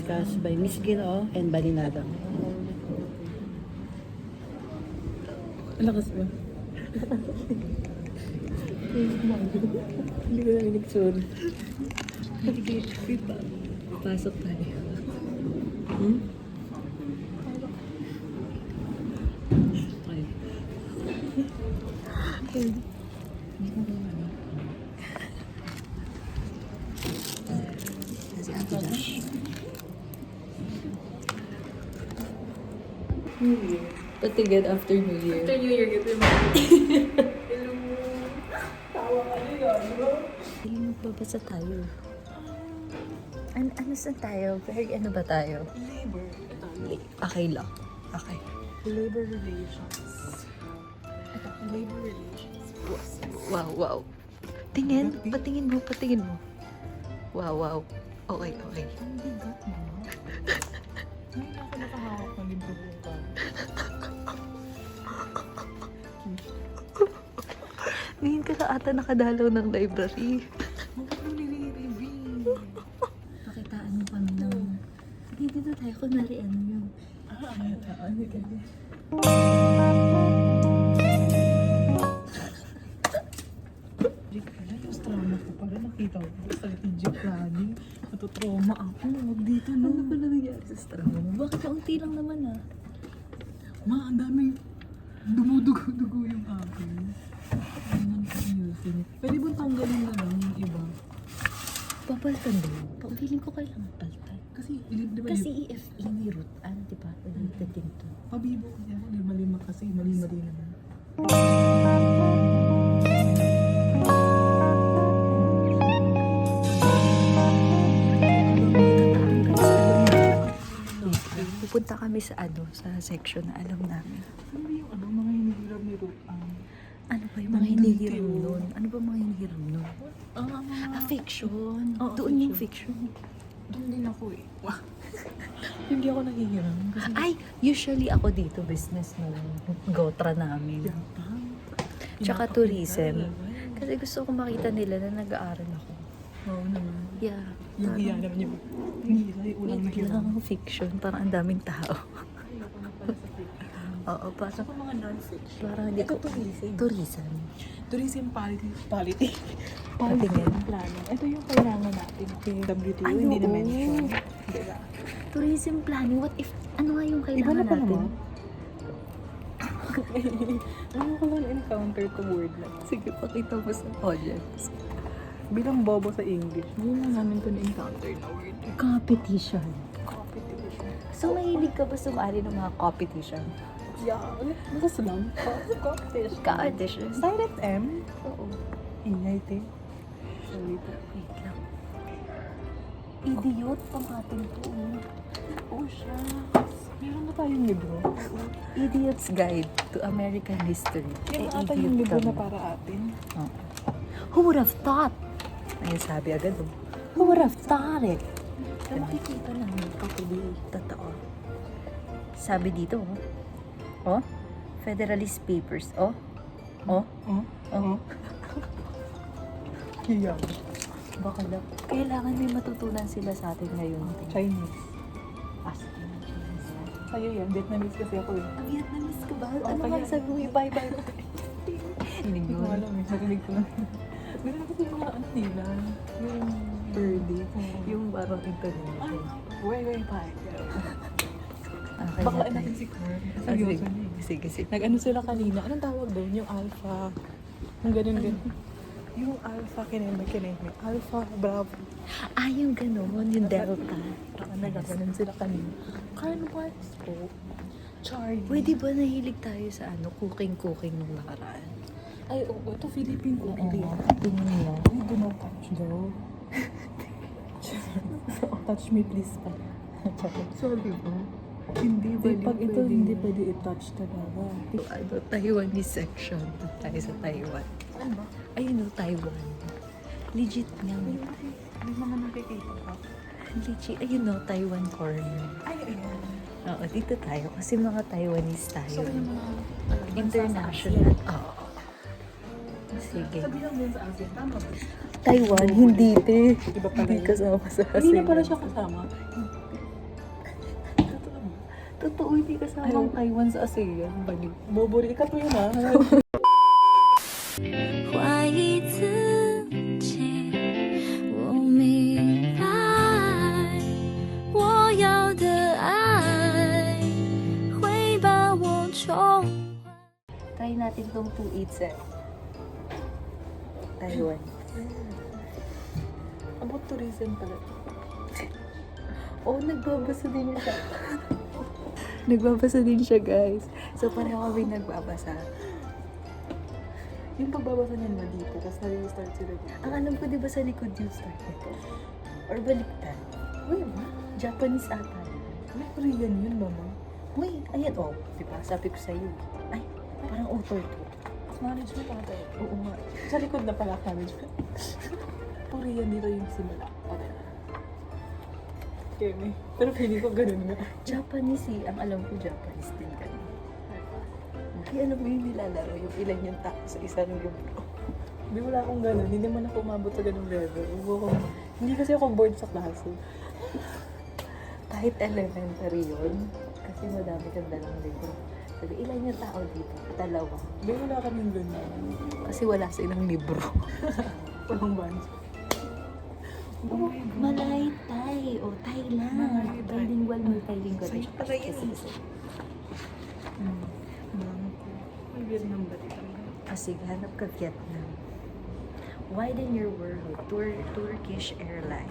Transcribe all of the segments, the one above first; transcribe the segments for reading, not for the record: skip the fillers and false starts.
podcast by Miss Giro and Balinado. Ang lakas ba? Hindi ko narinig, sorry. Pasok tayo. Okay. Kasi Ate Josh. New Year. Patigad after New Year. After New Year, gito yung mga hello. Tawa ka na yun, bro. Hindi magbabasa tayo. Ano saan tayo? Very ano ba tayo? Labor. Ito. Okay lang. Okay. Labor relations. Labor relations. Wow, wow. Tingin. Patingin mo, patingin mo. Wow, wow. Okay, okay. Ang bigat mo. Ngayon ako nakahawak ng libro ko. Ngayon ka na ata nakadalaw ng library. Magkano nire-review? Pakitaan mo kami ng... Hindi dito tayo. Kunwari ano yun. Ano ka niya? Yung trauma ko pala, nakita ko sa strategic planning. Natutrauma ako. Huwag dito, no? Ano ba na nangyari sa strama mo? Bakit kaunti lang naman ah? Ma, ang daming dumudugo-dugo yung akin. Ayun, ayusin. Pwede bang tanggalin na lang yung iba? Papalitan ba yun? Feeling ko kailangan palitan. Kasi, di ba, Kasi EFE ni Ruth Ann, di ba? Related din to. pabibo kasi ako. Lima-lima kasi, mali-mali naman. Pupunta kami sa ano, sa section na alam namin. Ano ba yung mga hinihiram ni Ruth Ann? Ano ba yung mga hinihiram nun? Ano ba mga hinihiram nun? Mga... Fiction. Oo, Doon yung fiction. Doon din ako eh. Wow. Hindi ako nanghihiram. Kasi Ay, usually ako dito, business na gotra namin. yata. Tsaka Pinapakita tourism. talaga. Kasi gusto ko makita nila na nag-aaral ako. Oo naman. Yeah. Yung iya naman yung hihira, yung ulang Wait nahiram. lang, fiction. Parang ang daming tao. Ayoko na pala sa fiction. Oo, parang, Sa mga non-fiction. parang hindi Ito ko... tourism. Tourism. Tourism polity. Patingin. Planning. Ito yung kailangan natin. Yung WTO, Ay, hindi oo. na-mention. Diba? Tourism planning. What if... Ano nga yung Iba kailangan na pala natin? mo? Ano ko lang encounter to word na. Sige, pakita mo sa audience. Bilang bobo sa English, yun lang namin ko na-encounter na word. Competition. Competition. So, mahilig ka ba sumali ng mga competition? Yeah, basta lang. Competition. Ka-audition? Silent M. Oo. Ingay, te. Sorry po. Wait lang. Idiot, pang-atin to. Oh, shucks. Meron na tayong libro. Idiot's Guide to American History. Yan Eh, ata idiot yung libro kami. na para atin. Oo. Who would have thought? Ayun, sabi agad oh. Who would have thought it? Na makikita namin katuloy. Totoo. Sabi dito oh. Oh, Federalist Papers. Oh. Oh. Oh? Oh. Kiyang. Baka daw. Kailangan may matutunan sila sa atin ngayon. Chinese. As in, Chinese. Sa'yo yan. Vietnamese kasi ako eh. Ang Vietnamese ka ba? Oo, Ano kaya- nga sabi mo? Bye-bye. Hindi ko alam eh. Narinig ko lang. Meron kasi yung mga ano nila. Yung birdie. Yung parang intonation. Way, bye. Okay, Baklaan natin si Carl. Seryoso niya eh. Sige, sige. Nag-ano sila kanina. Anong tawag doon? Yung alpha. Yung ganun. Yung alpha, kineme. Alpha, bravo. Ah, yung gano'n, yung Delta. Nagkakanan sila kanina. Carl Marx po. Charlie. Pwede ba nahilig tayo sa ano, cooking nung nakaraan? Ay, oo. Ito Philippine cooking. Tingin mo. Ay, do not touch daw. Touch me please pa. Sorry po. Hindi pag ito hindi pwede i-touch talaga. Ano, Taiwanese section. Tayo sa Taiwan. Saan ba? Ayun o, Taiwan. Legit nga. May mga nakikita pa. Legit. Ayun o, Taiwan corner. Ay, ayun. Oo, dito tayo. Kasi mga Taiwanese tayo. So, yung mga International. Oo. Sige. Sabihan din sa Asia. Tama ba? Taiwan, hindi te. Iba pala Hindi yun. kasama sa Hindi na pala ASEAN. siya kasama. totoo, hindi kasamang Taiwan sa ASEAN. Baliw. Bobori, ikat mo yun ha. 怀疑自己，我明白，我要的爱会把我宠坏。 Try natin tong 287. Taiwan. About tourism pala. Oh, nagbabasa din siya. Nagbabasa din siya, guys. So, pareho kami nagbabasa. Yung pagbabasa niyan na dito, tapos nare-start sila dito. Ang alam ko, di ba sa likod yung start nito? Or baliktad? Wait, ba? Japanese ata. May Korean yun, mama. Wait, ayan, oh. Di ba? Sabi ko sa'yo. Ay, parang author to. Management ata eh. Oo nga. Sa likod na pala management. Korean dito yung simula. Okay. Kemi. Pero feeling ko ganun nga. Japanese eh. Ang alam ko, Japanese din kami. Kaya alam mo yung nilalaro, yung ilan yung tao sa isang libro. Hindi wala akong ganun. Hindi man ako umabot sa ganung level. Hindi kasi ako bored sa klase. Kahit elementary yun, kasi madami kang dalang libro. Sabi, ilan yung tao dito? Dalawa. Hindi wala kaming ganun. Kasi wala silang libro. Walang bunch. Oh, Malay Thai. O, Thai lang. Malay Thai. Bilingual, multilingual. Sa'yo pala yun. Kasi, May Vietnam ba dito? kasi hanap ka Vietnam. Widen your world. Turkish airline.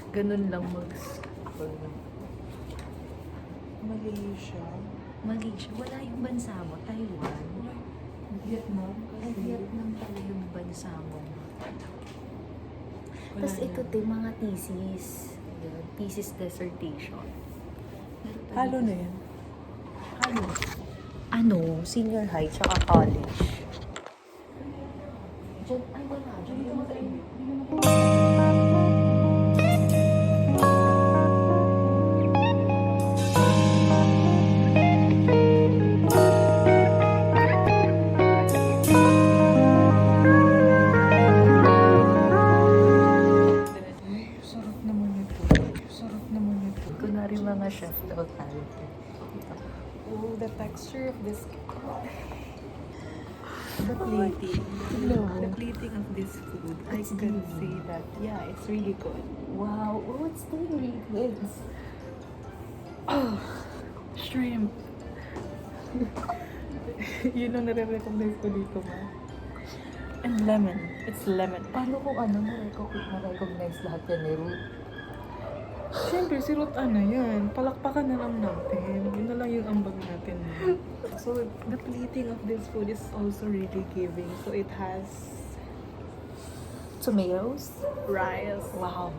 Ganun lang mag-scroll. Malaysia. Malaysia. Wala yung bansa mo. Taiwan. Vietnam. Ay, Vietnam pala yung bansa mo. Wala Tapos ito yan. din, mga thesis. Ayan, thesis dissertation. Meron pa Halo dito. na yan. Halo. Ano? Senior high, tsaka college. Diyan, ay wala. Diyan ito mag Ay, sarap naman ito. Sarap naman ito. Kunwari mga chef daw tayo. Oh, the texture of this. The plating. The plating of this food. I It's can good. say that, yeah, it's really good. Wow, oh, it's the ingredients. Shrimp. Yun ang nare-recognize ko dito, ma. And lemon. It's lemon. Paano kung ano, na-recognize lahat yan ni Ruth? Siyempre, si Ruth ano yan. Palakpakan na lang natin. Yun na lang yung ambag natin. So, the plating of this food is also really giving. So, it has Tomatoes? rice. Wow.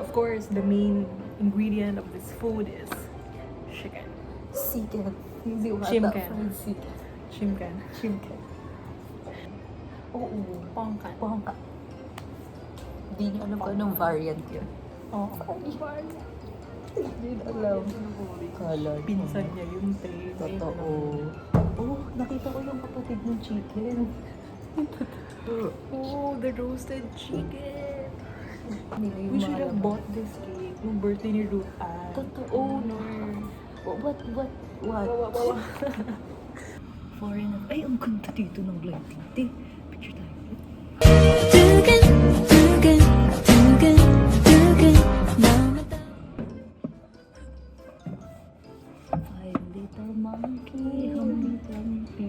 Of course, the main ingredient of this food is chicken. Chicken. Hindi wala. Chimken. Fried chicken. Chimken. Chimken. Oo. Pongkan. Pangka. Hindi niyo alam kung anong variant yun. Oo. Hindi na alam. Kala niyo. Pinsan niya yung tail. Totoo. Oh, nakita ko yung kapatid ng chicken. Oh, the roasted chicken. Nila yung We should mga have laman. bought this cake nung birthday ni Ruth Ann. Totoo. Owner. What? Wawa. Foreign. Ay, ang ganda dito ng lighting. Picture tayo. 두근 두근 두근 두근 너무 따 Five little monkey, humpty dumpty.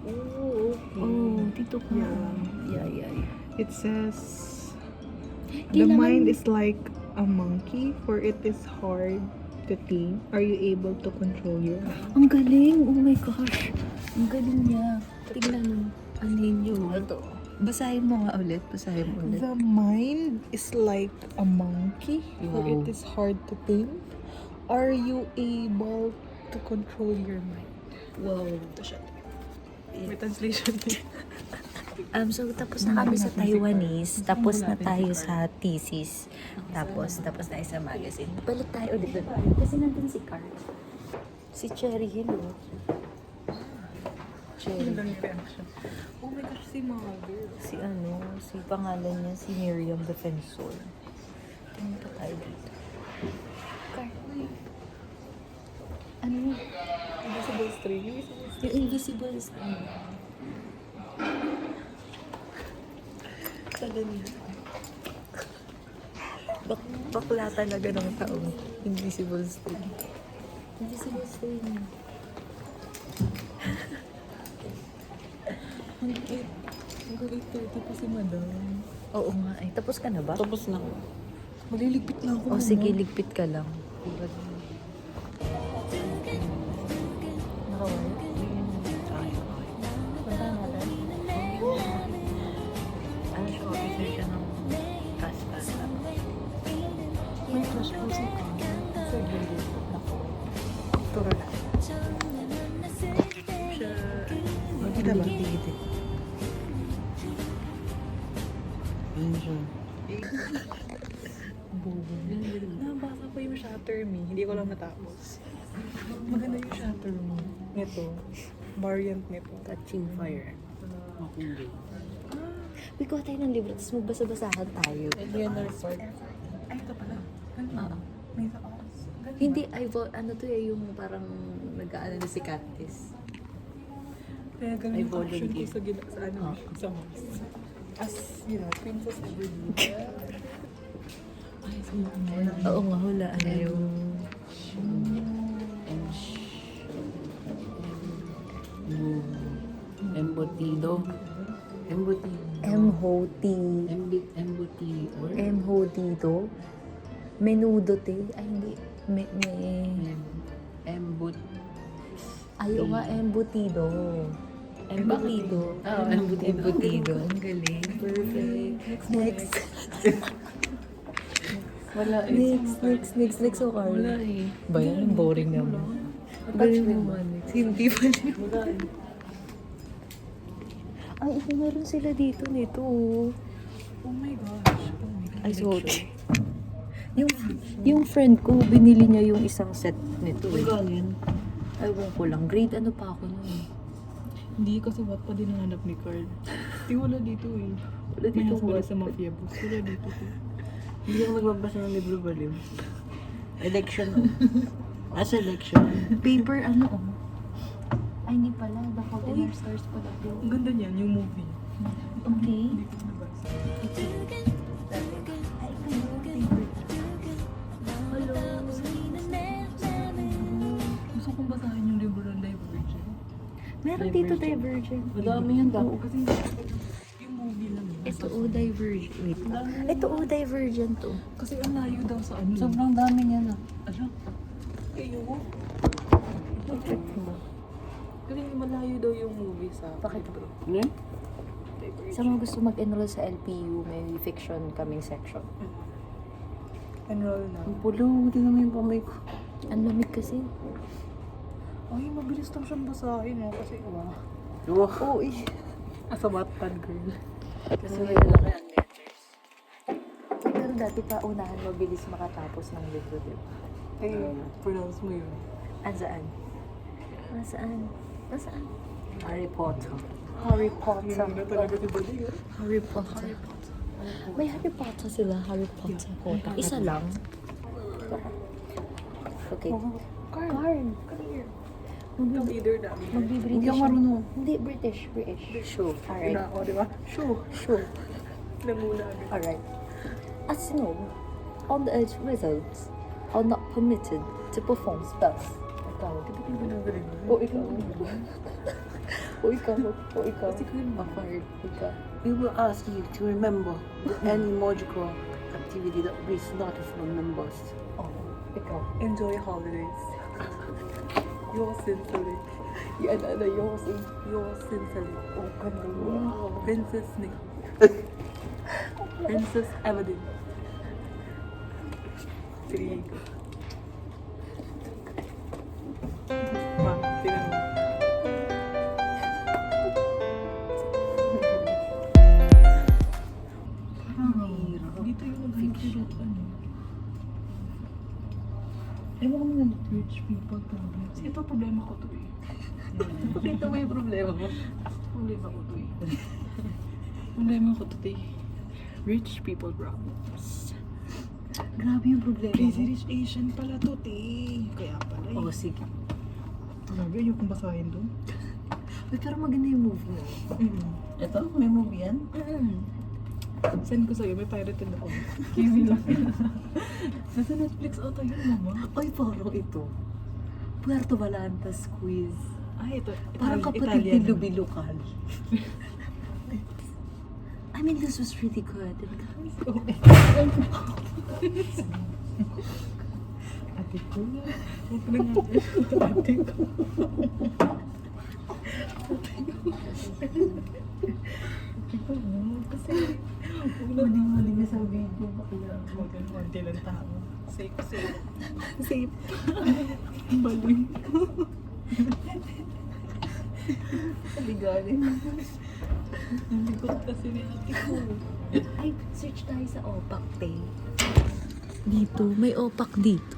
Oh, okay. Oh, dito ka. Yeah. Yeah. It says, Di the naman- mind is like a monkey, for it is hard to tame. Are you able to control your mind? Ang galing! Oh my gosh! Ang galing niya. Tingnan mo. Ano yun? Ito. Basahin mo nga ulit. Basahin mo ulit. The mind is like a monkey, for Wow. it is hard to tame. Are you able to control your mind? Wow. Ito siya. May translation din. So, tapos na kami sa Taiwanese. Tapos na tayo sa thesis. Tapos tayo sa magazine. Balik tayo ulit doon. Kasi nandun si Carl. Si Cherry Hill, oh. Cherry. Yun lang yung reaction. Oh my gosh, si Mother. Si pangalan niya, si Miriam Defensor. Tingin pa tayo dito. Carl. Invisible string. Yung invisible string. Tagal niya. Bakla talaga ng taong invisible string. Invisible string. Hanggang 8:30 pa si madam. Oo nga eh. Tapos ka na ba? Tapos na. Maliligpit na ako. O sige, ligpit ka lang. Nakawala? Punta natin. Ano siya, officer siya ng Cascas. May crush po si Kang. Sa gilid. Turo na. Siya. Magkita ba? Hindi. Yun siya. Nabasa ko yung Shatter Me. Hindi ko lang natapos. Maganda yung Shatter Me. Nito. Variant nito. Catching fire. Makulit. Uy, kuha tayo ng libro, tapos magbasa-basahan tayo. Eleanor Park. Ay, ito pala. Oo. May sa oras. Hindi, ano to eh, yung parang nag-aano na si Candice. Kaya ganun Ay, yung action ko volunteer. sa ano, sa Mars. As, you know, Princess Everly. Ay, so Oo nga, hulaan na yung... Embutido. M-H-O-T. Embutido. M-H-O-T-Do. Menudo te. Ay, hindi. Embut. Ayaw nga, embutido. Embutido. Oo, embutido. Embutido. Ang galing. Perfect. Next. Wala eh. Next. So, Carl. Wala eh. Ba yan? Ang boring naman. Ang galing mo man. Hindi pa rin. Wala eh. Ay, meron sila dito nito. Oh my gosh. Oh my God. Ay, sorry. Yung friend ko, binili niya yung isang set nito eh. Galing. Ewan ko lang. Grade ano pa ako nun eh. Hindi kasi what pa din ang hanap ni Carl. Di wala dito eh. Wala May dito hasbala what? sa mafia boss. Wala dito eh. Hindi ako magbabasa ng libro baliw. Election. As election. Paper ano oh. Ay, hindi pala. The Fault in Our Stars pala po. Ang ganda niyan, yung movie. Okay. Hindi ko nabasa. Ay, ano? Favorite. Hello. Gusto kong basahin yung libro ng Divergent. Meron dito Divergent. Madami yan daw. Oo, kasi yung movie lang yun. Ito o Divergent. Wait. Ito o Divergent to. Kasi ang layo daw sa ano. Sobrang dami niyan ah. Alam. Ayoko. Check mo. Kasi malayo daw yung movie sa Bakit? libro. Ano yun? Sa mga gusto mag-enroll sa LPU, may fiction kaming section. Enroll na. Ang pulo. Hindi naman yung pamay ko. Ang lamig kasi. Ay, mabilis lang siyang basahin no? Kasi wow. Oh. Uy. As a Wattpad girl. Kasi may lalaki ang letters. Pero dati pa unahan mabilis makatapos ng libro, diba? Ay, pronounce mo yun. Saan? Saan? Harry Potter. Harry Yun Potter. na talaga si Bali. Harry Potter. May Harry Potter sila, Harry Potter. Isa lang. Okay. Carl, Carl. come here. Come either namin. Magbi-British. Hindi ako marunong. Hindi, British. Sure. Yun Alright. na ako, di ba? Sure. Namuna agad. Alright. As you know, on-the-edge wizards are not permitted to perform spells. Ikaw. Hindi ko nagaling. O ikaw. O ikaw. Kasi ko yun ba? Ikaw. We will ask you to remember any magical activity that is not from members. Oh, ikaw. Enjoy holidays. Yours sincerely. Yan, yours eh. Yours sincerely. Oh, ganda yun. Princess Nick. Princess Evelyn. Three. Ma, tingnan mo. Dito yung nag-fiction. Ewan ko mga rich people problems. Ito problema ko to eh. Ito ba yung problema mo? Problema ko to eh. Problema ko to eh. Rich people problems. Grabe yung problema. Crazy Rich Asian pala to, te. Kaya pala eh. Oh, sige. Grabe, ayokong basahin doon. Uy, pero maganda yung movie mo. Ito, may movie yan? Send ko sa'yo, may pirated ako. Kiwi lang. Nasa Netflix ata yun, mama. Uy, parang ito. Puerto Valantas quiz. Ay, ito. Parang kapatid ni Lubilukal. I mean, this was really good. Ate ko. Ate ko. Kasi, Maling-maling na sa video. konti lang tao. Safe. Safe. Baling. Liganin. Ang likod kasi ni ate ko. Ay, search tayo sa Opak, te. Dito, may Opak dito.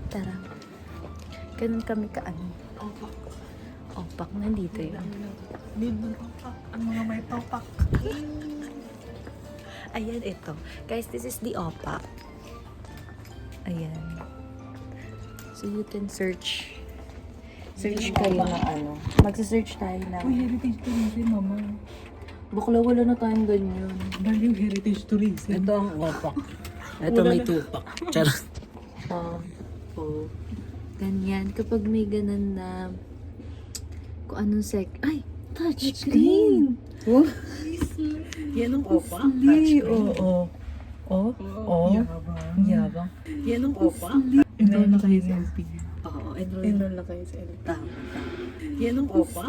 Tara. Ganun kami kaano. Opak, nandito yun. Need ng topak. Ang mga may topak. Ayan, ito. Guys, this is the Opak. Ayan. So, you can search. Search kayo na ano. Magsa-search tayo na. Uy, heritage tourism, mama. Bakla, wala na tayong ganyan. Dahil yung heritage tourism. Ito ang opak. Ito Wala may na. tupak. Charot. Oh. Ganyan. Kapag may ganan na kung anong ay! Touchscreen! Oh. Yan ang opak. Oo. Oh. Yabang. Yabang. Yan ang opak. Enroll na kayo sa LP. Oo, enroll. Enroll na kayo sa LP. Tama. Yan ang opak.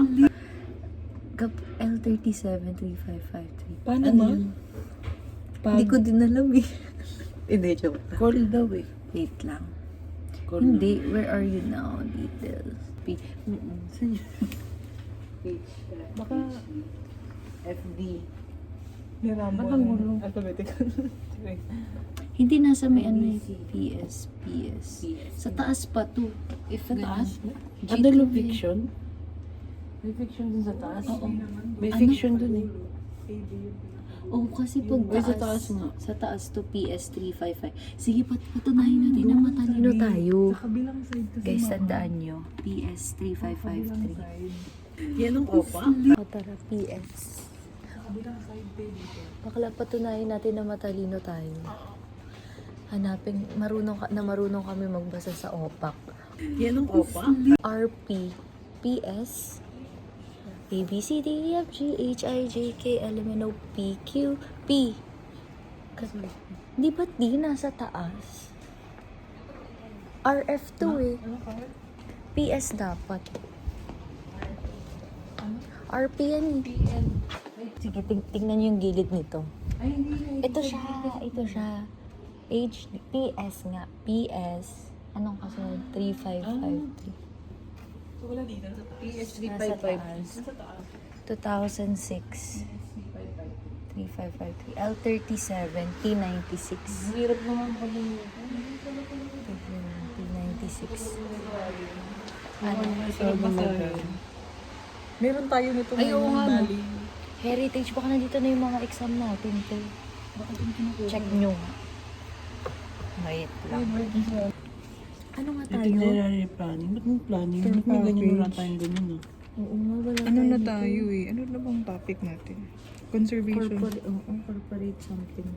Gap L373553. Paano Ano ma? yun? Hindi ko din alam eh. Hindi, joke. Call daw eh. Wait lang. Call Hindi. Where are you now? Details. Saan yun? Baka FD. niraman. Ba't ang gulo? Alphabetical. Sige. Hindi nasa may ano eh. PS. Sa taas pa to. If Sa taas? ganun. Adult fiction? May fiction dun sa taas? Oo. May Ano? fiction dun eh. Oo, kasi pag Ay, sa taas, taas nga. sa taas to PS355. Sige, patunayan natin na matalino tayo. Sa kabilang side kasi, Guys, mama. tandaan nyo. Kabilang PS3553. side. Yan ang opak. O tara, PS. Kabilang side tayo dito. Bakla, patunayan natin na matalino tayo. Hanapin, marunong kami magbasa sa OPAC. Yan ang opak. RP, PS, A, B, C, D, E, F, G, H, I, J, K, L, M, N, O, P, Q, P. Di ba't di nasa taas? RF to eh. Ano ka? PS dapat. RP yan eh. Sige, tingnan niyo yung gilid nito. Ay, hindi. Ito siya. PS nga. PS. Anong kasunod? 3553. So, wala dito. Sa taas. PS355. Nasa taas. 2006. 3553. L37. T96. Hirap naman pala yun. T96. Ano? Sarap basahin. Meron tayo nito Ay, oo nga, no. Bali. Heritage. Baka nandito na yung mga exam natin. Te. Check nyo nga. Wait lang. Ano nga tayo? Itinerary planning. Ba't may planning? Ba't may ganyan wala tayong ganyan ah? Oo nga, wala Ano na dito. tayo eh? Ano na bang topic natin? Conservation. Corporate something.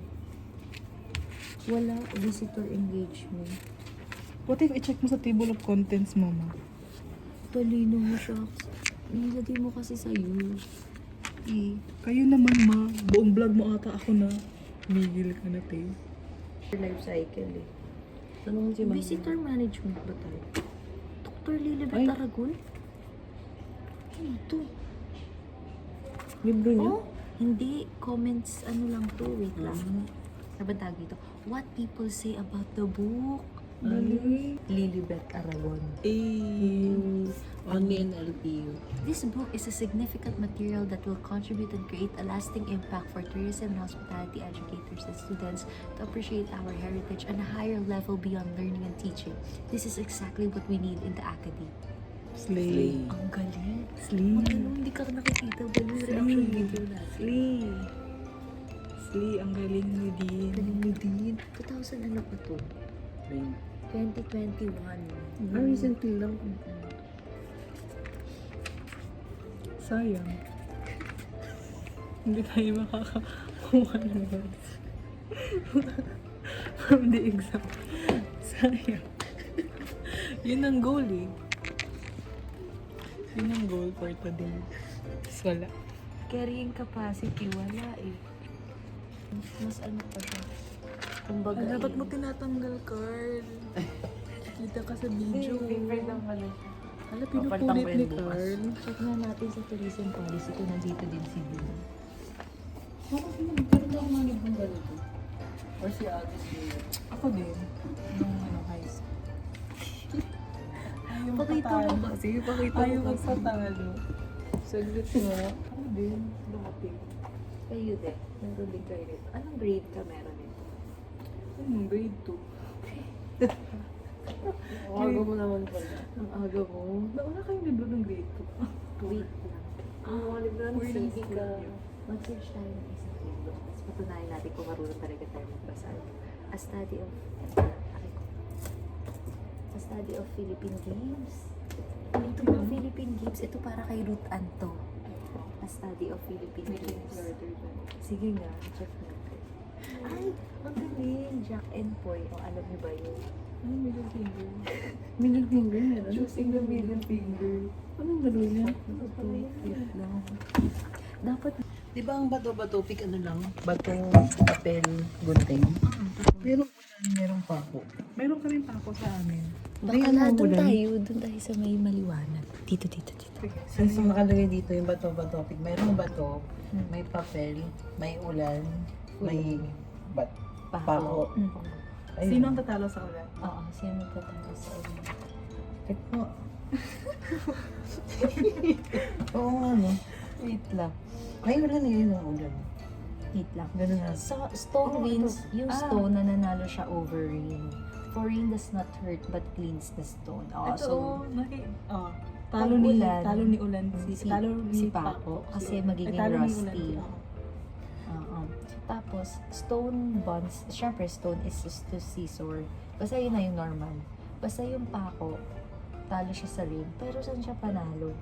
Wala, visitor engagement. What if i-check mo sa table of contents, mama? Talino mo, shucks. Nilagay mo kasi sa'yo. Eh, kayo naman, ma. Buong vlog mo ata ako na. Migil ka na, te. Life cycle eh. Tanong si Mama. Visitor management ba tayo? Dr. Lilibet Ay. Aragon? Ano ito? Libro niyo? Oh, hindi. Comments, ano lang to. Wait lang. Sabi tawag dito. What people say about the book? Lilibet Aragon. Only an LPU. This book is a significant material that will contribute and create a lasting impact for tourism and hospitality educators and students to appreciate our heritage on a higher level beyond learning and teaching. This is exactly what we need in the academy. Slay. Ang galing. Slay. Ano, hindi ka nakikita ba yung reaction video natin? Slay. Slay, ang galing ni Dean. Galing ni Dean. 2000 ano pa to? 2021. Recently lang. Sayang. Hindi tayo makakakuha ng words. From the exam. Sayang. Yun ang goal eh. Yun ang goal for today. Tapos wala. Carrying capacity, wala eh. Mas ano pa siya. Kumbaga Dapat mo tinatanggal, Carl. Kita ka sa video. Hala, pinupulit ni Carl. Check na natin sa tourism policy kung nandito din si Dean. Or si August yun. Ako din. Nung high school. Ayaw Pakita mo magpatalo. kasi, pakita Ayaw mo kasi. magpatalo. Saglit nga. Ako din. Dumating. Kayo din, meron din kayo dito. Anong grade ka meron dito? Grade 2. Wago mo naman pala. Ang aga mo. Wala kayong libro ng grade Wait lang. Mga libro ng Uy, CD ng ka. school. Mag-search tayo ng isang libro. Tapos patunayan natin kung marunong talaga tayo magbasa. A Study of... A Study of Philippine Games. Ito po, Philippine Games. Ito para kay Ruth Anto. A Study of Philippine Games. Sige nga, check natin. Ay, ang galing. Jack and Poy. O, alam niyo ba yun? Ano middle finger? Middle finger meron. Choosing the middle finger. Anong laro niya? Wait lang. Dapat Di ba ang bato-bato, pick ano lang? Bato, papel, gunting. Merong ulan, merong pako. Meron kami pa ako sa amin. baka Ay, na ano, doon ulan? tayo. Doon tayo sa may maliwanag. Dito. Sige. Since nakalagay dito yung bato-bato, pick merong bato, may papel, may ulan, may pako. Ayun. Sino ang tatalo sa ulan? Oo, sino tatalo sa ulan? Check mo. Oo nga, no? Wait lang. Ay, ulan na yun ang ulan. Wait lang. Ganun nga. Sa stone wins, yung stone na nanalo siya over rain. For rain does not hurt but cleans the stone. Oh, Ito, so, talo pag ni ulan, talo ni ulan talo ni si Paco, kasi magiging talo ni rusty. Ulan, Oo. Tapos, stone bonds, syempre stone is just to scissor. Basta yun na yung normal. Basta yung Paco, talo siya sa rain. Pero saan siya panalo?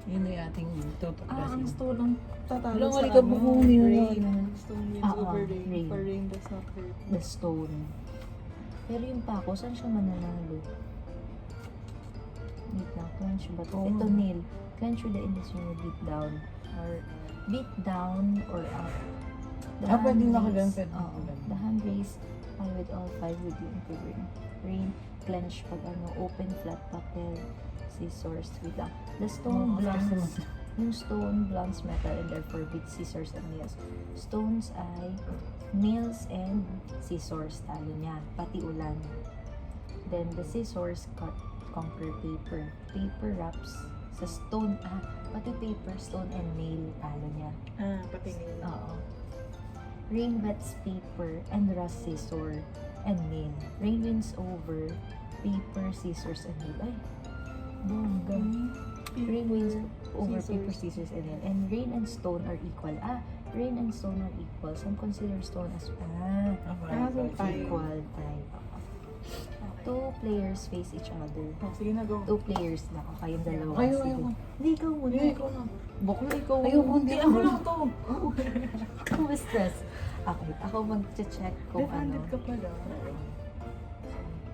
Yun na yung ating ang tutuklasin. stone ang tatalo Wala, sa wala ka buhong yun. rain. Stone wins Oo, over rain. rain. For rain does not hurt. The stone. Pero yung Paco, saan siya mananalo? Wait lang, clench ba to? Oo. Ito, nail. Clench with the index finger, beat down. Or beat down or up. The Ah, pwede hand nakaganyan, raise- pwede oo. nakaganyan. The hand raise high with all five with the improving. Rain, clench pag open, flat papel, scissors, wait lang. The stone blunts, yung stone blunts metal and therefore beats scissors and nails. Stones ay nails and scissors, talo niya, pati ulan. Then the scissors cut, conquer paper. Paper wraps sa stone, pati paper, stone and nail, talo niya. Pati ni Oo. Rain wets paper and rust scissor and nail. Rain wins over paper, scissors, and nail. Ay, bongga. Rain wins over paper, scissors, and nail. And rain and stone are equal. Rain and stone are equal. Some consider stone as so tayo. equal type. Two players face each other. Sige na, go. Two players lang. Kayong dalawa. Ayaw, Sige. ayaw. Hindi, ikaw muna. Ikaw na. Bukla, ikaw. Ayoko, hindi ako. to. Ako stress. Okay, ako mag-check kung ano. Left-handed ka pala.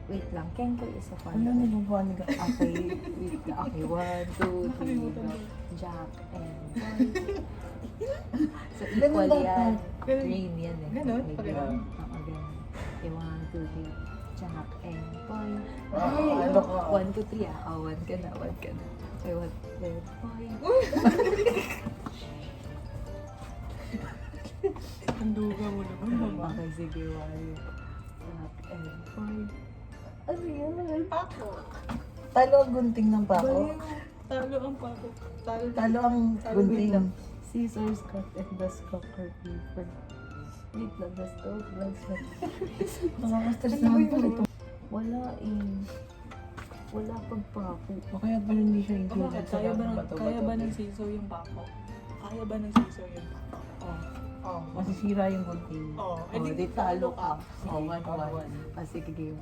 Wait lang, Kenko is a Ano fun. nilubuhan ka? Okay, wait lang. Okay, 1, 2, 3, Nakalimutan go. ko. Jack and So, Ganun equal dapat. yan. Ganun. Rain yan eh. Ganun? May Pareho? ganun. Oo, ganun. Okay, 1, 2, 3. Jack and Boy. ano ka? 1, 2, 3 ah. 1 ka na, 1 ka na. Okay, 1, 2, Boy. Handuga mo naman, mama. Okay, sige, 1. Jack and Boy. Ano yan? Pako. Talo ang gunting ng pako. Talo ang pako. Talo ang Talo gunting. Scissors cut and thus conquer paper. Wait lang, the stove blunts Nakaka-stress Ano ba naman yun? pala ito. Wala eh. Wala pang papo. O kaya pala hindi siya Bakit? included sa Kaya ba bato-bato. ng siso yung pako? Kaya ba ng siso yung pako? Oh. Oh. Masisira yung gunting. Oh, Oh, edi di talo ka. Sige, Oh, 1-1. 1-1. Ah, sige, game.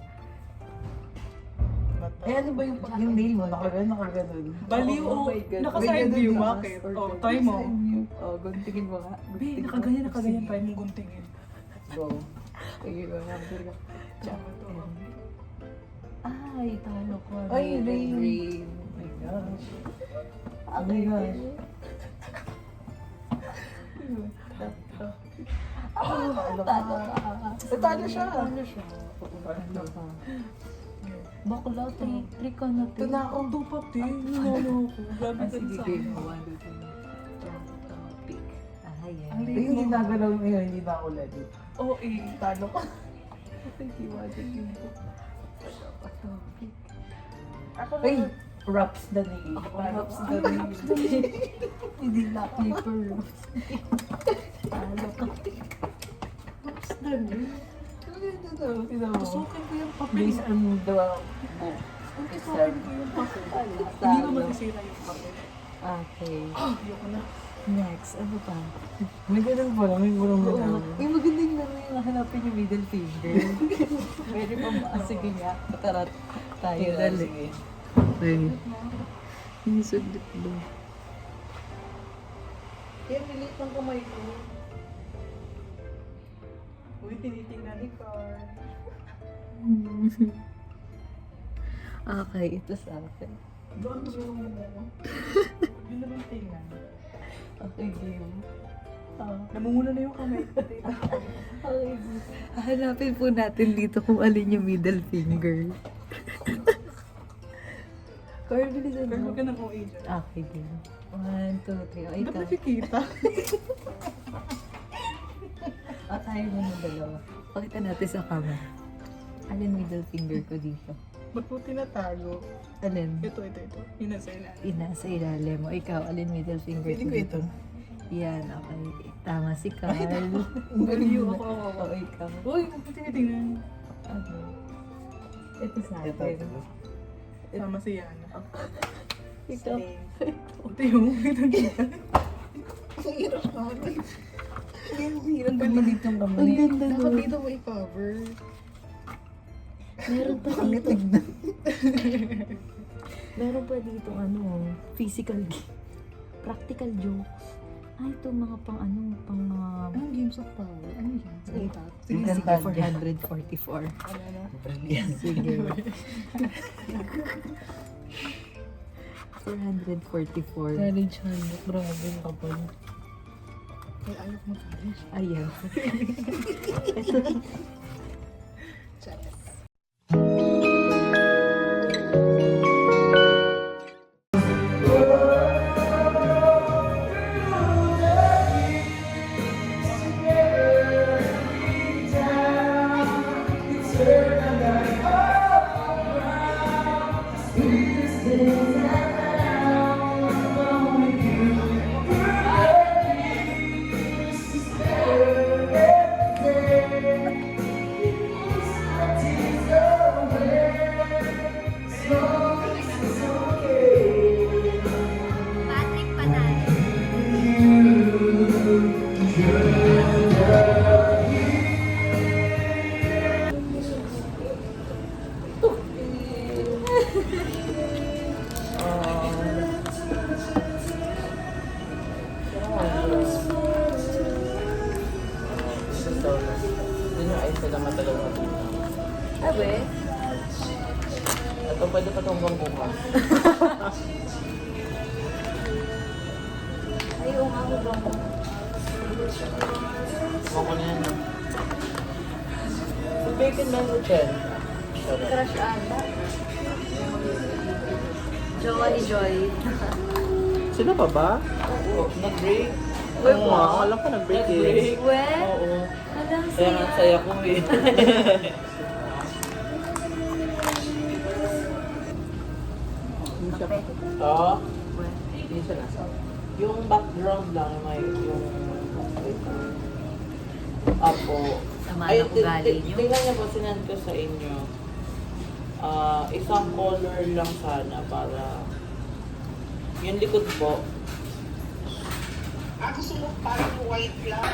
Bato. Eh, ano ba yung pag yung nail mo? Nakaganon. Baliw, Oh oh. my God. Naka-side May ganun view, ka? bakit? Or Oh, ganun. try mo. Side view. Oh, guntingin mo nga. Be, Guntingin mo. nakaganyan, Sige. try mong guntingin. Go. Sige, go. Number ka. Tsaka to. Ay, talo ko. Ay, Rain. rain. Oh my gosh. Oh my gosh. Talo ka. Talo siya. Talo siya. Talo ka. Bakla, trick ka na. Ito na ako. Tupat eh. Nilolo ko. Grabe Ah, ka sige, sa game akin. mo. 1, 2, 3. Topic. Ay, Ang ay. liit Hindi mo. nagalaw ngayon, hindi na ako ready. Oo eh. Talo ka. Thank you, Wajik. Topic. Ako Ay, wraps the nail. wraps the nail. Hindi na paper wraps. Talo ka. Wraps na rin. Tignan mo. Susukin ko yung papel. Based on the book. Susukin ko yung papel. Hindi ko masisira yung papel. Okay. Ayoko na. Next, ano pa? May ganun pa lang, may gulong Oo, na may magandang laro yung hanapin yung middle finger. Pwede pa ba? Sige nga, tara tayo. Dali. Sige. Yung sudot doon. Kaya nilit ng kamay ko. Uy, tinitingnan ni Carl. Okay, ito sa akin. Doon tulungan mo mo. Yun naman tingnan. Okay, game. Namumula na yung kamay ko. Okay, hahanapin po natin dito kung alin yung middle finger. Carl, bilisan Pero mo. huwag ka nang OA dyan. Okay, game. 1, 2, 3. O, Ba't ikaw. nakikita? Tayo mo ng dalawa. Pakita natin sa camera. Alin middle finger ko dito? Ba't mo tinatago? Alin? Ito. Yun nasa ilalim. Nasa ilalim mo. Ikaw, alin middle finger Pwede ko ito. Yan, okay. Tama si Carl. Baliw ako. O, ikaw. Uy, ba't mo tinitingnan? Ano? Ito sa Ito. akin. Sama si Yana. Ikaw. Ito yung Ang hirap naman. Ang hirap Ang maliit yung Ang kamay. ganda Dapat nun. dito mo i-cover. Meron pa Ang dito. tignan. Meron pa dito ano, physical practical jokes. Ay, ito mga pang ano, pang mga... Anong games of power? Ano yan? Sige, Sige, sige, Encantado. 444. ano? Brilliant. Sige. 444. Challenge hand. Grabe yung kapal. Ay, ayaw ko mag-college. Ayan. Yun yung ayos nila matagal matuto. Abe? Ito pwede pa itong bukas. Ay, oo nga ba? Ako na yan. Yung bacon mango Crush ata. Jowa ni Joy. Sila pa ba? Oo. Nag-break? Uy, Oo, wow. alam ko nag-break eh. Well, Oo. alam Kaya nga siya. saya ko eh. Oo. Hindi siya nasa. Yung background lang, may yung... Apo. Tama Ay, na ugali niyo. tingnan niyo po, sinend ko sa inyo. Isang color lang sana para... Yung likod po. Gusto mo parang white lang.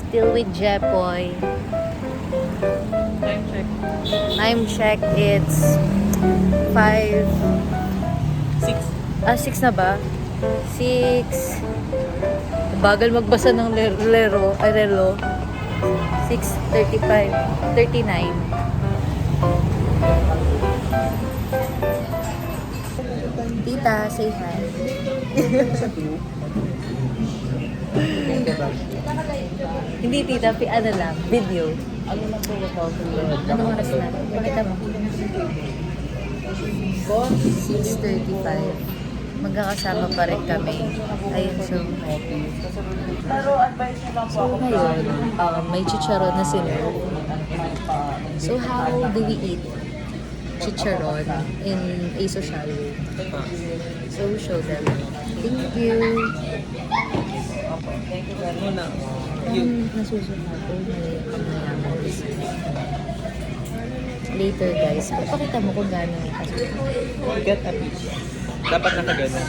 Still with Jepoy. Time check. Time check, it's 5... 6 na ba? 6... Bagal magbasa ng relo. 6:35. 39. Tita, say hi. Hindi tita, ano lang, video. Ano lang po yung Anong oras na? Pakita mo. 6:35. Magkakasama pa rin kami. Ayun, so... Pero advice nyo lang po So ngayon, may chicharon na sinerve. So how do we eat chicharon in a social way? So show them. Thank you. Nasusunod ko. Mayaman. Later guys, papakita mo kung gano'n yung kasusunod. Get a piece. Dapat nakagano.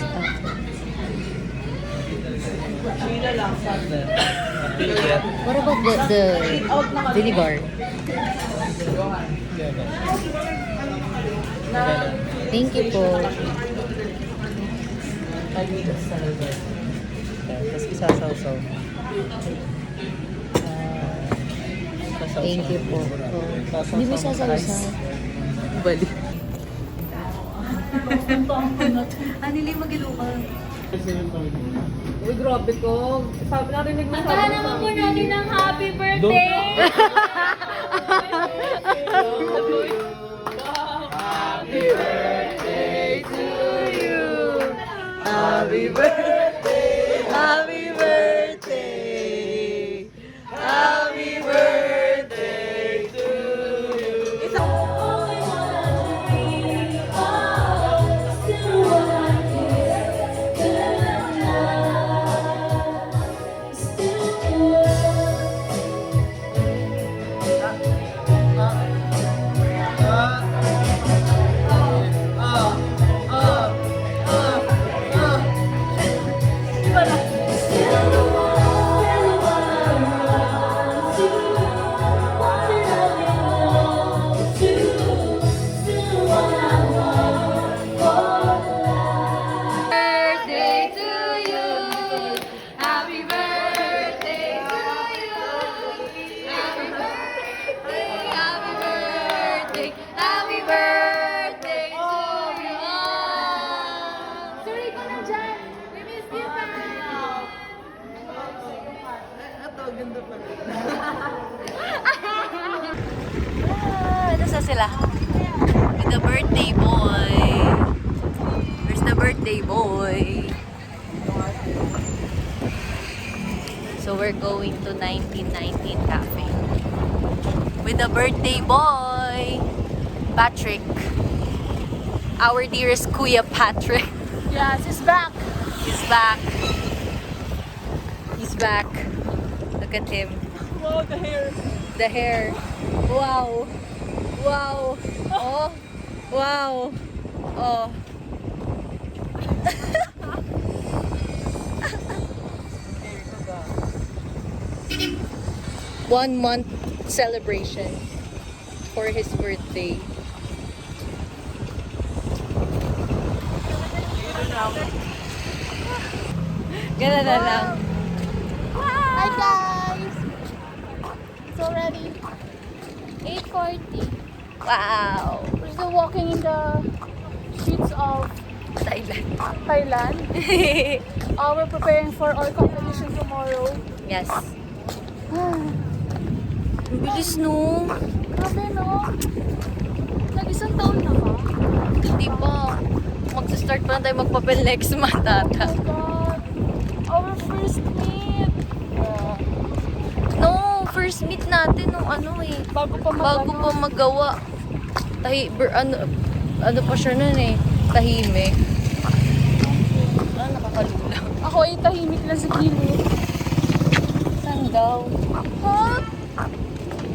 Sila lang sa What about the vinegar? Thank you po. 5 minutes na lang. Tapos isasaw-saw. Thank you po. Hindi mo sasaw-saw. Bali. Anili magilo ka. Uy, grabe ko. Sabi narinig mo Kantahan naman po natin ng happy birthday! Happy birthday! Happy birthday! Happy birthday to you! Birthday to you! Happy birthday to you! Happy birthday! Happy birthday! Happy birthday to you! Sorry ko na dyan! We miss you pa! Ito sa sila. With the birthday boy. Where's the birthday boy? So we're going to 1919 Cafe. With the birthday boy. Patrick. Our dearest Kuya Patrick. Yes, he's back! He's back. He's back. Look at him. Wow, the hair. The hair. Wow. Wow. Oh. Wow. Oh. 1 month celebration for his birthday. Gana na lang. Hi guys! It's already 8:40. Wow. We're still walking in the streets of Thailand. Thailand. We're preparing for our competition tomorrow. Yes. Ang bilis no. Grabe no? Nag-isang taon na ba? Hindi pa. Magsa-start pa na tayo magpapel next month ata. Oh my God! Our first meet! No, first meet natin nung ano eh. Bago pa Bago pa magawa. Ano pa siya nun eh. Tahimik. ay tahimik lang sa gilid. Saan daw?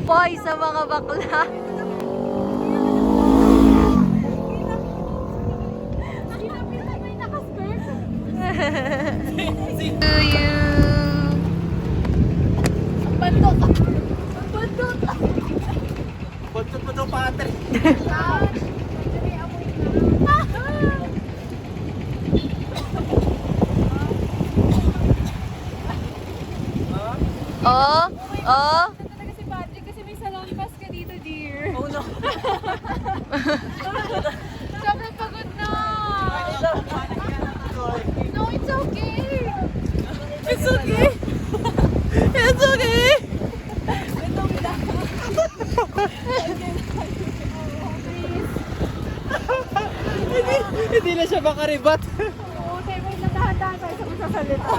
Boy, sa mga bakla. To you. Buntot mo daw, Pater. Oh, oh. Talaga si Patrick kasi may salampas ka dito, dear. Oh no. Sobrang pagod na. No, it's okay. It's okay. It's okay. Hindi na siya makaribat. Oo, tayo may natahandaan tayo sa magsasalita.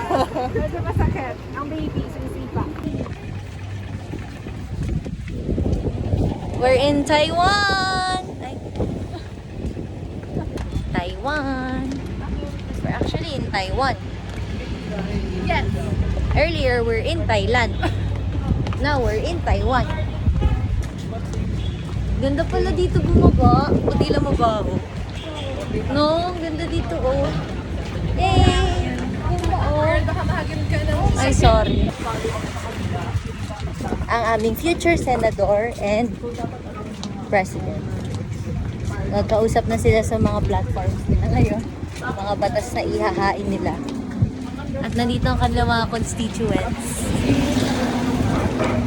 Medyo masakit. Ang baby, sinisipa. We're in Taiwan. Ay. Taiwan. We're actually in Taiwan. Yes. Earlier, we're in Thailand. Now, we're in Taiwan. Ganda pala dito bumaba. Puti lang mabaho. No, ang ganda dito, oh. Yay! Ganda, oh. Baka mahagin ka na. Ay, sorry. Ang aming future senador and president. Nagkausap na sila sa mga platforms nila ngayon. Mga batas na ihahain nila. At nandito ang kanilang mga constituents.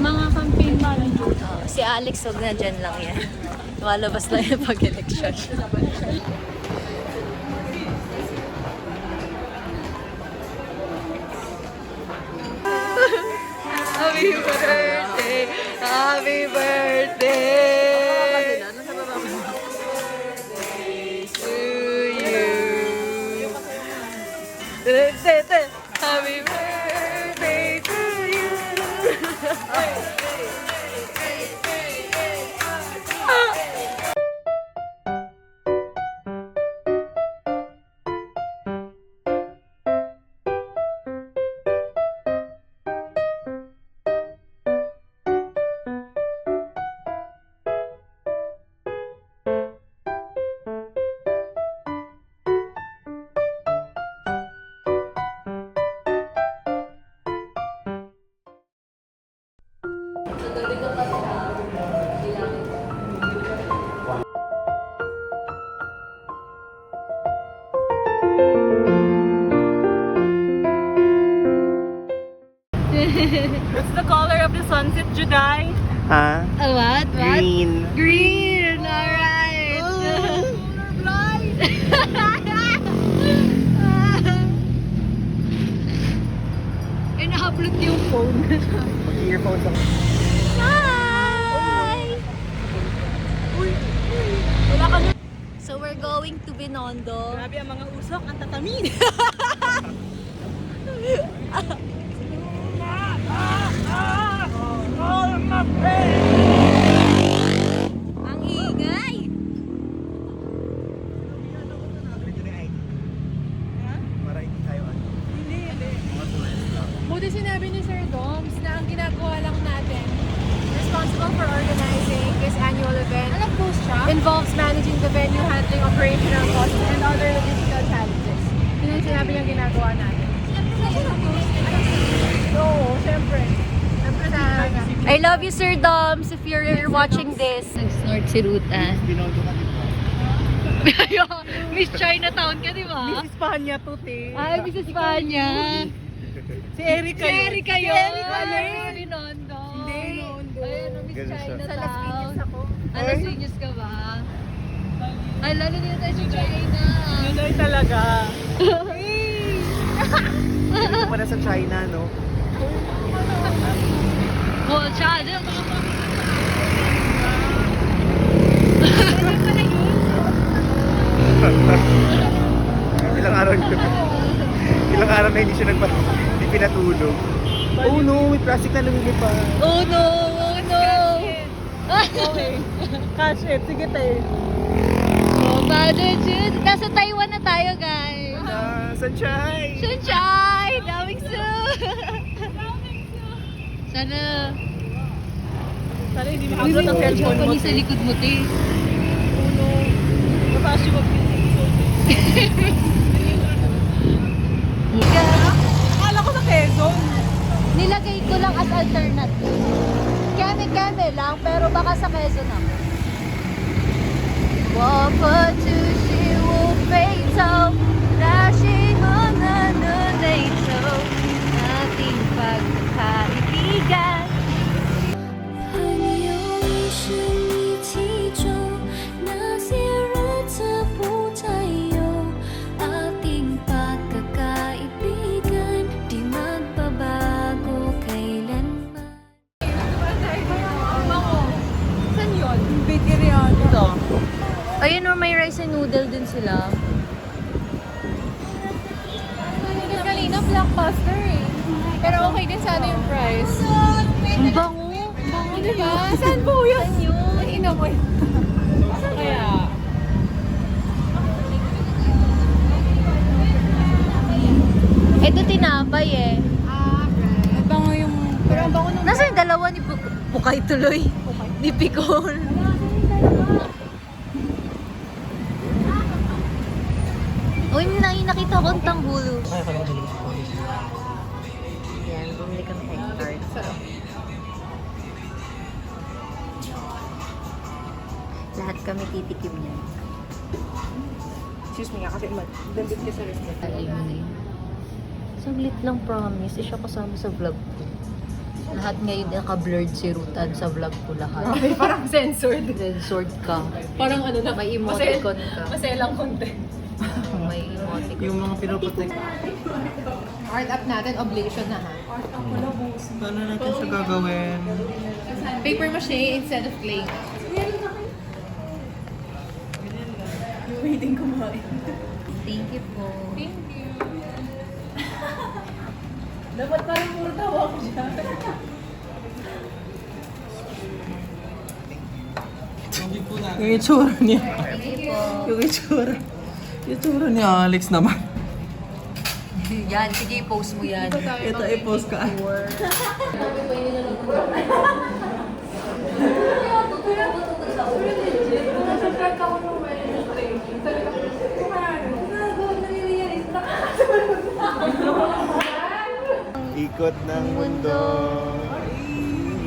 Mga campaign manager. Oh, si Alex, wag na dyan lang yan. Lumalabas lang yan pag-election. Happy birthday! Happy birthday! To you! Happy birthday to you! What's the color of the sunset, Juday? Ha? What? Green. Green! Alright! Eh, naka-upload yung phone. Mag-earphones ako. Hi! So we're going to Binondo. Grabe ang mga usok, ang tatamin. Ang ingay! Para hindi tayo ano. Buti sinabi ni Sir Doms na ang ginagawa lang natin, responsible for organizing this annual event. Alam po siya? Involves managing the venue, handling operational costs, and other logistical challenges. Yun ang sinabi niyang ginagawa natin. Oo, syempre. Syempre na. I love you, Sir Doms, if you're watching this. Nag-snort si Ruta. Binondo ka dito. Miss Chinatown ka, di ba? Miss Espanya to, te. Ay, Miss Espanya. Si Erica Si yun. Erika Si yun. Erica Ay, yun. Binondo. Hindi. Ayun, Miss Ganun siya. Chinatown. Sa Las Piñas ako. Alas Piñas ka ba? Ay, lalo din tayo sa China. Yun ay talaga. Dito pa na sa China, no? Oh, China. Ilang araw yun. Ilang araw na hindi siya hindi pinatulog. Oh no, may plastic na lumilipad. Oh no! Oh no! Okay. Cash it. Sige, te. Oh, Father Jude. Nasa Taiwan na tayo, guys. Nas, sunshine! Sunshine! Coming soon! Sana... Sana hindi makagot ang cellphone mo. sa likod mo, te. Nakasyo mag Akala ko sa Quezon. Nilagay ko lang as alternative. Keme-keme lang, pero baka sa Quezon ako. 我不只是无非走，那是我那的泪走，ating pagkakaibigan。朋友一生一起走，那些日子不再有，ating pagkakaibigan di magbabago kailanman. Saan yun? Bakery ito. Ayun, may rice and noodle din sila. Kanina blockbuster eh. Pero okay din sana yung price. Ang bango. Bango diba? Saan po yun? Saan yun? Ina mo yun. Kaya... Ito tinapay eh. Ang bango yung... Pero ang bango nung... Nasaan yung dalawa ni Pukay tuloy? Ni Picol. Uy, nakita ko ang tanggulo. Yan, bumili kami egg tart. Lahat kami titikim yan. Excuse me nga kasi dandit ka sa restaurant. Alay mo na yun. Saglit lang, promise. Siya kasama sa vlog ko. Lahat ngayon naka-blurred si Rutan sa vlog ko lahat. Parang censored. Censored ka. Parang ano na. May emoticon ka. Maselang content. May emoticon. Yung mga pinoprotect. Art up natin, oblation na ha. Paano natin siya gagawin? Paper mache instead of clay. Waiting kumain. Thank you po. Thank you. Dapat parang puro tawa ko siya. Yung itsura niya. Thank you po. Yung itsura. Yung itsura ni Alex naman. Yan, sige, post mo yan. Ito, i-post ka. Ikot ng mundo.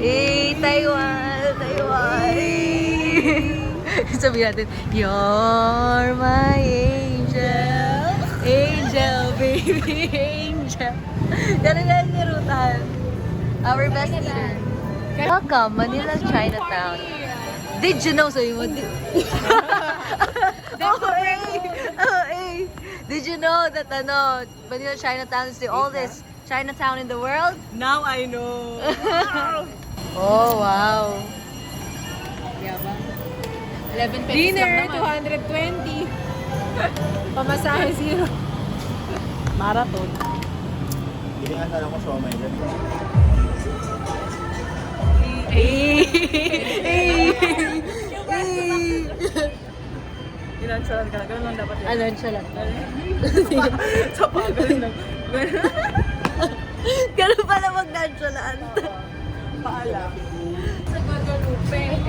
Hey, Taiwan! Taiwan! Sabi natin, you're my angel. Angel, baby, angel. Ganun na si Rutan. Our best eater. Welcome, Manila Chinatown. Did you know? Sabi mo, Did you know that Manila Chinatown is the oldest Chinatown in the world? Now I know. Oh, wow. 11 pesos Dinner, lang naman. 220. Pamasahe zero. Marathon. Hindi nga sana ko siomay dyan. Inansalan ka. Ganun lang dapat yun. Ano siya lang? Sa pagal lang. Ganun pala mag-nonchalant. Paala. Sa Guadalupe.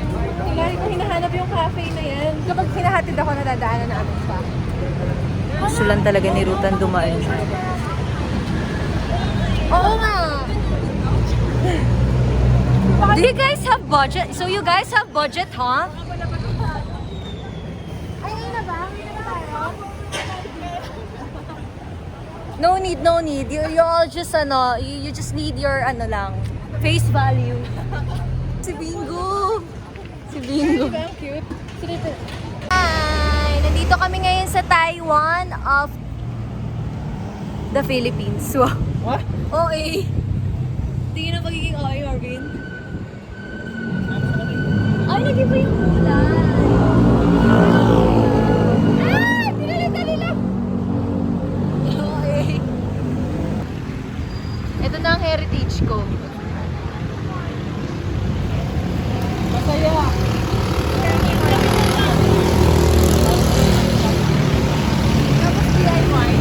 Lagi ko hinahanap yung cafe na yan. Kapag hinahatid ako, nadadaanan namin pa. Gusto lang talaga ni Rutan dumaan siya. Oo nga! Do you guys have budget? So you guys have budget, huh? No need, no need. You all just you just need your lang, face value. Si Bingo. Si Bingo. Diba? Ang cute. Hi! Nandito kami ngayon sa Taiwan of the Philippines. Wow. What? OA. Tingin na pagiging OA, Marvin. Ay, lagi pa yung kulay. Ah! Tinalita nila! OA. Ito na ang heritage ko. Masaya. Tapos DIY.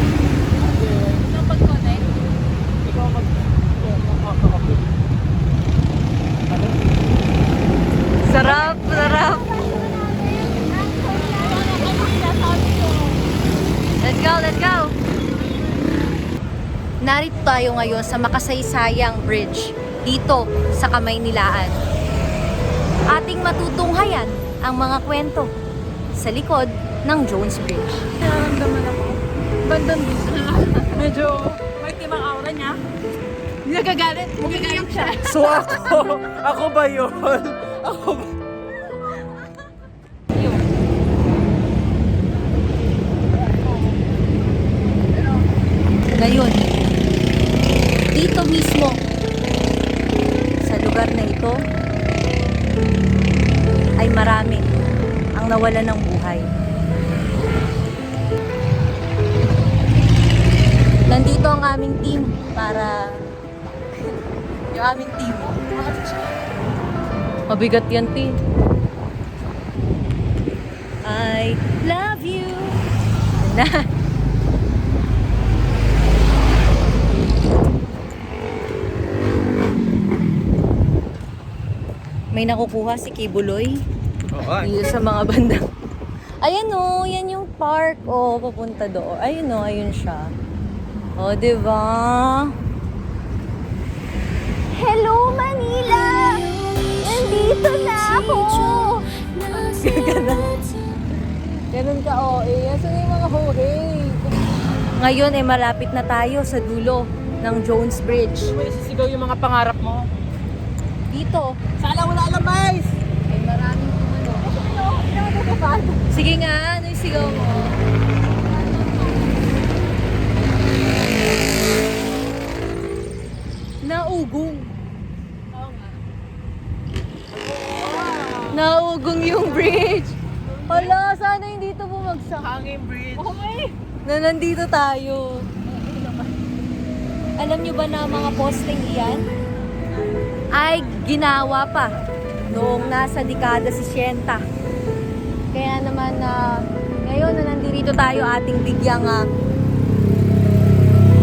go, let's go! Narito tayo ngayon sa makasaysayang bridge dito sa Kamaynilaan. Ating matutunghayan ang mga kwento sa likod ng Jones Bridge. Nararamdaman ako. Bandang dito. Medyo may timang aura niya. Nagagalit. Magagalit siya. So ako ba yun? Ako ba? Ngayon, dito mismo, sa lugar na ito, ay marami ang nawalan ng buhay. Nandito ang aming team para yung aming team. Mabigat yan, team. I love you. Na. May nakukuha si Kibuloy Oo. dito sa mga bandang. Ayan o, yan yung park. O, papunta doon. Ayun o, ayun siya. O, diba? Hello, Manila! Nandito na ako! Ganun ka, OA. Asan yung mga hohe? Ngayon, malapit na tayo sa dulo ng Jones Bridge. May sisigaw yung mga pangarap mo. Dito, Sana wala alamais! ay maraming tumano. Sige nga, ano yung sigaw mo? Naugong. Naugong yung bridge. Hala, sana hindi ito bumagsak. Hanging bridge. Na nandito tayo. Alam nyo ba na mga posting iyan ay ginawa pa noong nasa dekada 60. Kaya naman ngayon na nandito tayo ating bigyang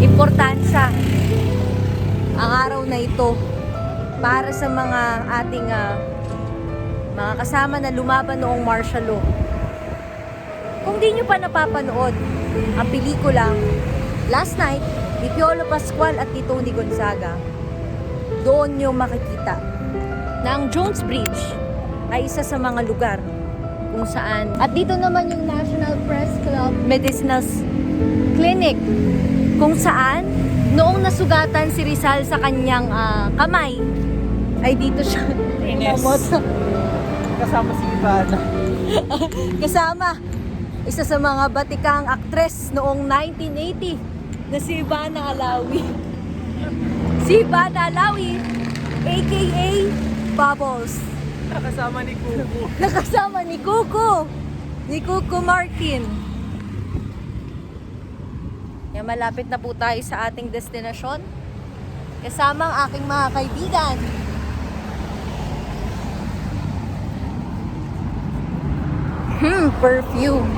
importansya ang araw na ito para sa mga ating mga kasama na lumaban noong martial law. Kung di nyo pa napapanood ang pelikulang Last Night ni Piolo Pascual at ni Tony Gonzaga, doon nyo makikita na ang Jones Bridge ay isa sa mga lugar kung saan. At dito naman yung National Press Club Medicinal Clinic kung saan noong nasugatan si Rizal sa kanyang kamay ay dito siya namot. Kasama si Ivana. Kasama isa sa mga batikang aktres noong 1980 na si Ivana Alawi. Si Ivana Alawi, aka Bubbles. Kasama ni Kuku. Nakasama ni Kuko. Ni Kuko Martin. Yan, malapit na po tayo sa ating destinasyon. Kasama ang aking mga kaibigan. Perfume.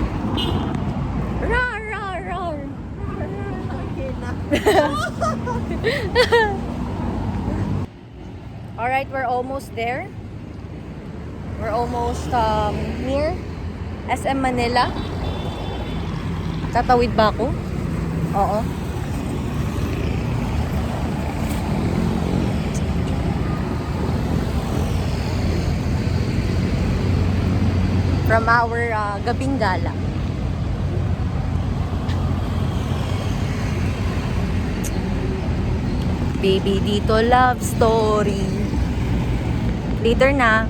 Rar, rar, rar. Alright, we're almost there. We're almost near SM Manila. Tatawid ba ako? Oo. From our gabing gala. Baby, dito love story. Later na.